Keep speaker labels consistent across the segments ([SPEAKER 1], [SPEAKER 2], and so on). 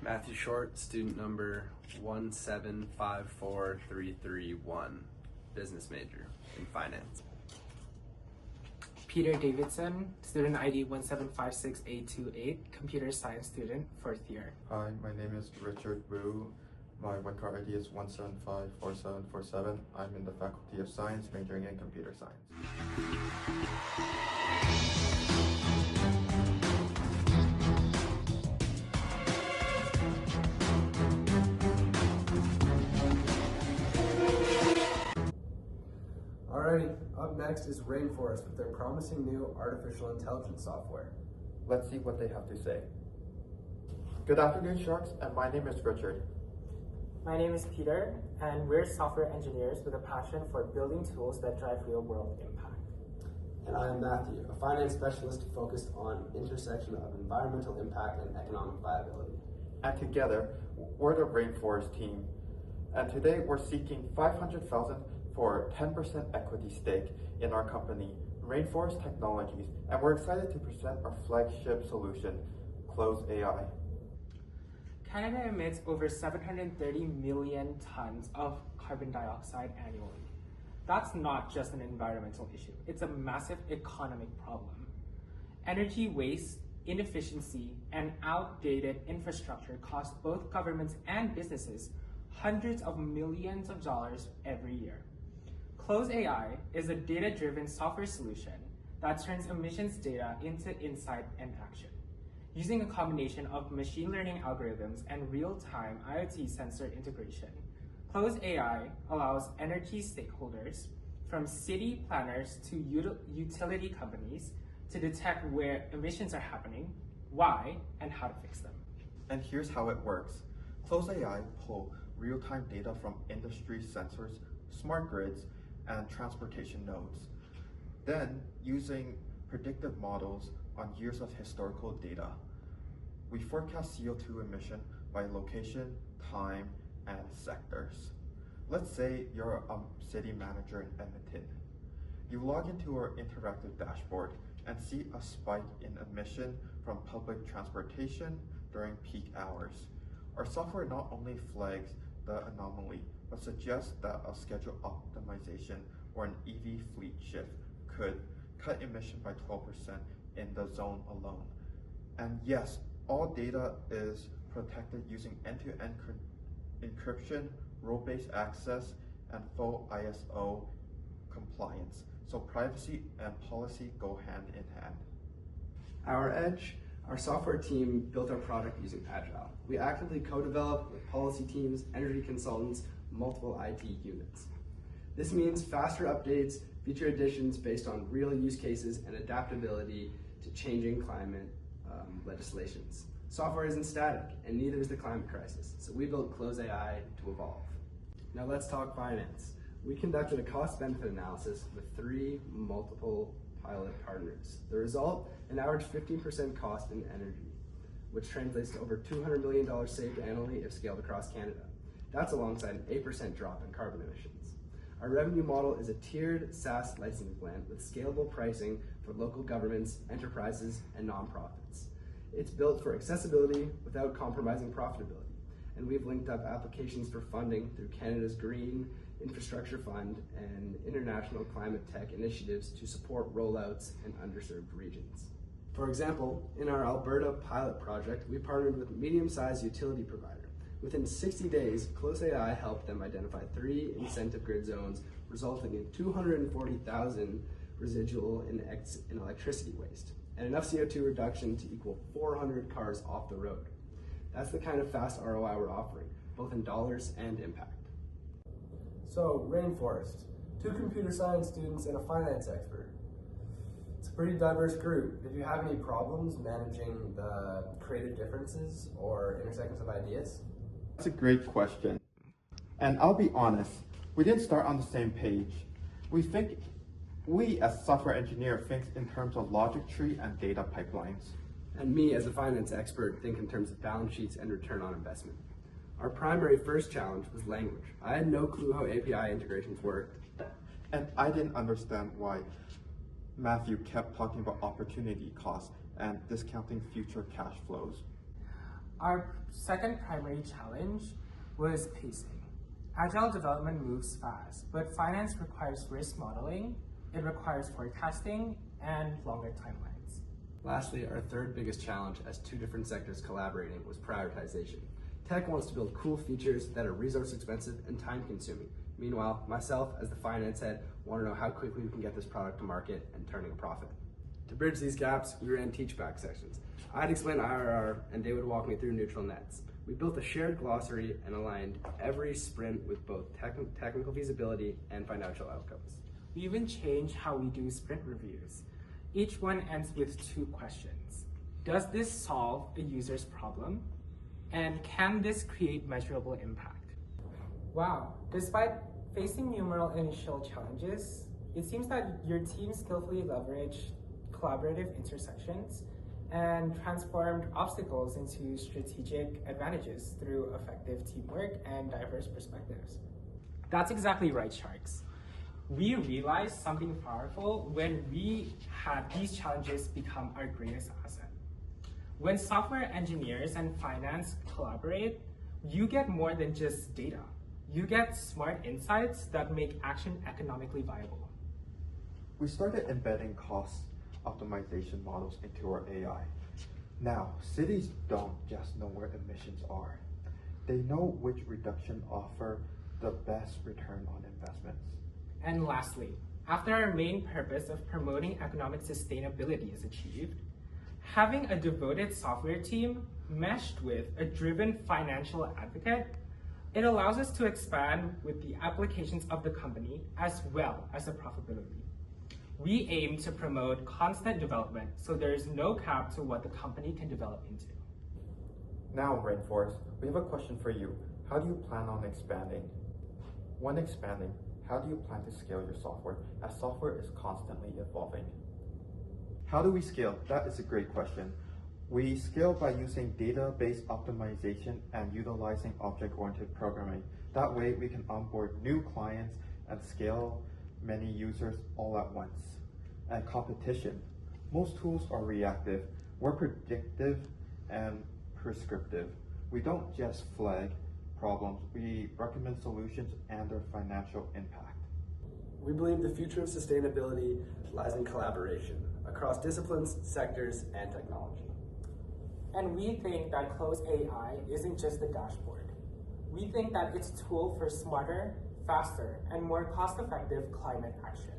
[SPEAKER 1] Matthew Short, student number 1754331, business major in finance.
[SPEAKER 2] Peter Davidson, student ID 1756828, computer science student, 4th year.
[SPEAKER 3] Hi, my name is Richard Wu. My WinCard ID is 1754747. I'm in the Faculty of Science, majoring in computer science.
[SPEAKER 4] Alrighty, up next is Rainforest with their promising new artificial intelligence software.
[SPEAKER 3] Let's see what they have to say. Good afternoon, Sharks, and my name is Richard.
[SPEAKER 2] My name is Peter, and we're software engineers with a passion for building tools that drive real-world impact.
[SPEAKER 4] And I am Matthew, a finance specialist focused on intersection of environmental impact and economic viability.
[SPEAKER 3] And together, we're the Rainforest team. And today we're seeking $500,000 for 10% equity stake in our company, Rainforest Technologies, and we're excited to present our flagship solution, Close AI.
[SPEAKER 2] Canada emits over 730 million tons of carbon dioxide annually. That's not just an environmental issue, it's a massive economic problem. Energy waste, inefficiency, and outdated infrastructure cost both governments and businesses hundreds of millions of dollars every year. Close AI is a data-driven software solution that turns emissions data into insight and action. Using a combination of machine learning algorithms and real-time IoT sensor integration, Close AI allows energy stakeholders, from city planners to utility companies, to detect where emissions are happening, why, and how to fix them.
[SPEAKER 3] And here's how it works. Close AI pull real-time data from industry sensors, smart grids, and transportation nodes. Then, using predictive models on years of historical data, we forecast CO2 emission by location, time, and sectors. Let's say you're a city manager in Edmonton. You log into our interactive dashboard and see a spike in emission from public transportation during peak hours. Our software not only flags the anomaly, but suggests that a schedule optimization or an EV fleet shift could cut emission by 12% in the zone alone. And yes, all data is protected using end-to-end encryption, role-based access, and full ISO compliance. So privacy and policy go hand in hand.
[SPEAKER 4] Our Edge, our software team built our product using Agile. We actively co-develop with policy teams, energy consultants, multiple IT units. This means faster updates, feature additions based on real use cases, and adaptability to changing climate legislations. Software isn't static, and neither is the climate crisis, so we built Close AI to evolve. Now let's talk finance. We conducted a cost-benefit analysis with 3 multiple pilot partners. The result, an average 15% cost in energy, which translates to over $200 million saved annually if scaled across Canada. That's alongside an 8% drop in carbon emissions. Our revenue model is a tiered SaaS licensing plan with scalable pricing for local governments, enterprises, and nonprofits. It's built for accessibility without compromising profitability, and we've linked up applications for funding through Canada's Green Infrastructure Fund and international climate tech initiatives to support rollouts in underserved regions. For example, in our Alberta pilot project, we partnered with a medium-sized utility provider. Within 60 days, Close AI helped them identify 3 incentive grid zones, resulting in 240,000 residual in electricity waste, and enough CO2 reduction to equal 400 cars off the road. That's the kind of fast ROI we're offering, both in dollars and impact. So, Rainforest, 2 computer science students and a finance expert. It's a pretty diverse group. If you have any problems managing the creative differences or intersections of ideas?
[SPEAKER 3] That's a great question. And I'll be honest, we didn't start on the same page. We as software engineer think in terms of logic tree and data pipelines.
[SPEAKER 4] And me as a finance expert think in terms of balance sheets and return on investment. Our primary first challenge was language. I had no clue how API integrations worked.
[SPEAKER 3] And I didn't understand why Matthew kept talking about opportunity cost and discounting future cash flows.
[SPEAKER 2] Our second primary challenge was pacing. Agile development moves fast, but finance requires risk modeling, it requires forecasting, and longer timelines.
[SPEAKER 4] Lastly, our third biggest challenge as two different sectors collaborating was prioritization. Tech wants to build cool features that are resource expensive and time consuming. Meanwhile, myself, as the finance head, want to know how quickly we can get this product to market and turning a profit. To bridge these gaps, we ran teach-back sessions. I'd explain IRR, and they would walk me through neutral nets. We built a shared glossary and aligned every sprint with both technical feasibility and financial outcomes.
[SPEAKER 2] We even changed how we do sprint reviews. Each one ends with 2 questions. Does this solve a user's problem? And can this create measurable impact? Wow, despite facing numerous initial challenges, it seems that your team skillfully leveraged collaborative intersections and transformed obstacles into strategic advantages through effective teamwork and diverse perspectives. That's exactly right, Sharks. We realized something powerful when we had these challenges become our greatest asset. When software engineers and finance collaborate, you get more than just data. You get smart insights that make action economically viable.
[SPEAKER 3] We started embedding cost optimization models into our AI. Now, cities don't just know where emissions are. They know which reduction offer the best return on investments.
[SPEAKER 2] And lastly, after our main purpose of promoting economic sustainability is achieved, having a devoted software team meshed with a driven financial advocate, it allows us to expand with the applications of the company as well as the profitability. We aim to promote constant development so there is no cap to what the company can develop into.
[SPEAKER 3] Now, Rainforest, we have a question for you. How do you plan on expanding? When expanding, how do you plan to scale your software as software is constantly evolving? How do we scale? That is a great question. We scale by using database optimization and utilizing object-oriented programming. That way we can onboard new clients and scale many users all at once. And competition. Most tools are reactive. We're predictive and prescriptive. We don't just flag problems, we recommend solutions and their financial impact.
[SPEAKER 4] We believe the future of sustainability lies in collaboration across disciplines, sectors, and technology.
[SPEAKER 2] And we think that Close AI isn't just a dashboard. We think that it's a tool for smarter, faster, and more cost-effective climate action.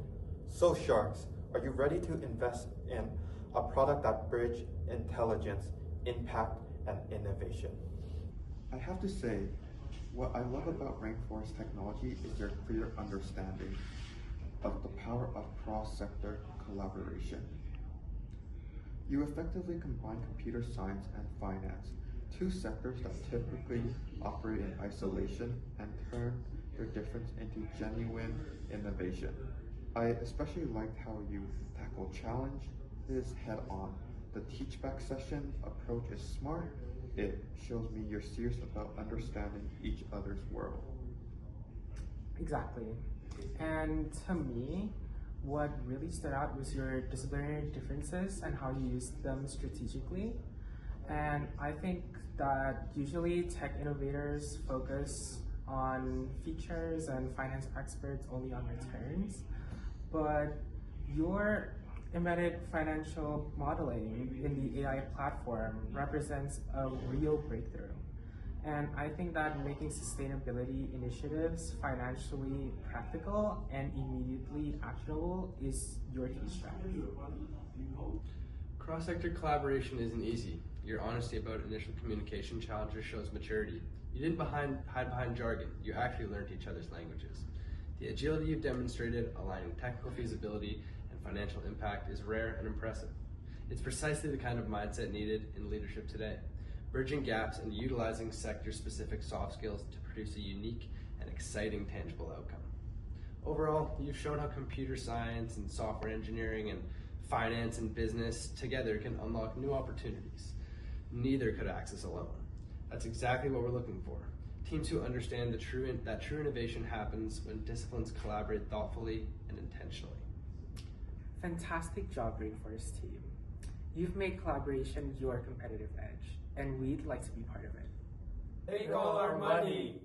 [SPEAKER 3] So Sharks, are you ready to invest in a product that bridges intelligence, impact, and innovation? I have to say, what I love about Rainforest Technology is their clear understanding of the power of cross-sector collaboration. You effectively combine computer science and finance, 2 sectors that typically operate in isolation, and turn their difference into genuine innovation. I especially liked how you tackle challenges head on. The teach-back session approach is smart. It shows me you're serious about understanding each other's world.
[SPEAKER 2] Exactly. And to me, what really stood out was your disciplinary differences and how you used them strategically. And I think that usually tech innovators focus on features and finance experts only on returns, but your embedded financial modeling in the AI platform represents a real breakthrough. And I think that making sustainability initiatives financially practical and immediately actionable is your key strategy.
[SPEAKER 1] Cross-sector collaboration isn't easy. Your honesty about initial communication challenges shows maturity. You didn't hide behind jargon, you actually learned each other's languages. The agility you've demonstrated, aligning technical feasibility and financial impact, is rare and impressive. It's precisely the kind of mindset needed in leadership today, bridging gaps and utilizing sector-specific soft skills to produce a unique and exciting tangible outcome. Overall, you've shown how computer science and software engineering and finance and business together can unlock new opportunities. Neither could access alone. That's exactly what we're looking for. Teams who understand that true innovation happens when disciplines collaborate thoughtfully and intentionally.
[SPEAKER 2] Fantastic job, Rainforest team. You've made collaboration your competitive edge, and we'd like to be part of it.
[SPEAKER 5] Take all our money!